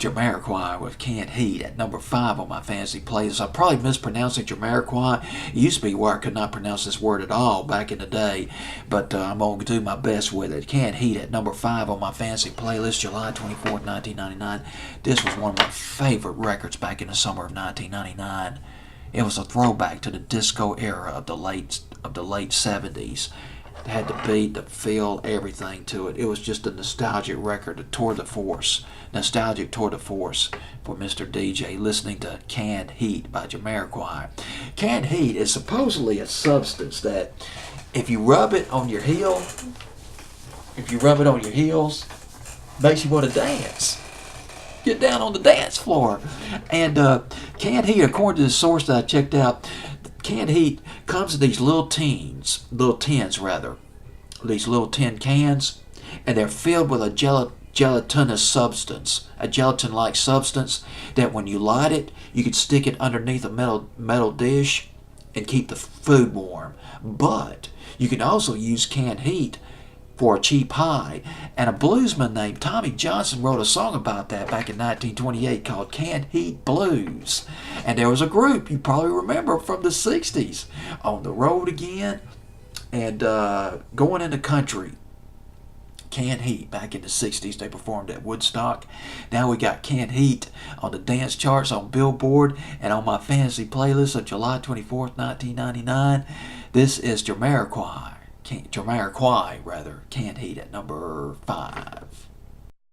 Jamiroquai with Can't Heat at number 5 on my fantasy playlist. I'm probably mispronouncing Jamiroquai. It used to be where I could not pronounce this word at all back in the day, but I'm going to do my best with it. Can't Heat at number 5 on my fantasy playlist, July 24th, 1999. This was one of my favorite records back in the summer of 1999. It was a throwback to the disco era of the late 70s. It had the beat, the feel, everything to it. It was just a nostalgic record, a nostalgic tour de force for Mr. Deejay, listening to Canned Heat by Jamiroquai. Canned Heat is supposedly a substance that if you rub it on your heels, makes you want to dance. Get down on the dance floor. And Canned Heat, according to the source that I checked out, Canned Heat comes in these little tin cans, and they're filled with a gelatinous substance, a gelatin-like substance that when you light it, you can stick it underneath a metal dish and keep the food warm. But you can also use Canned Heat for a cheap high, and a bluesman named Tommy Johnson wrote a song about that back in 1928 called Canned Heat Blues. And there was a group you probably remember from the 60s, On the Road Again and Going into Country. Canned Heat back in the 60s, they performed at Woodstock. Now we got Canned Heat on the dance charts on Billboard and on my fantasy playlist of July 24th, 1999. This is Jamiroquai, Canned Heat at number 5.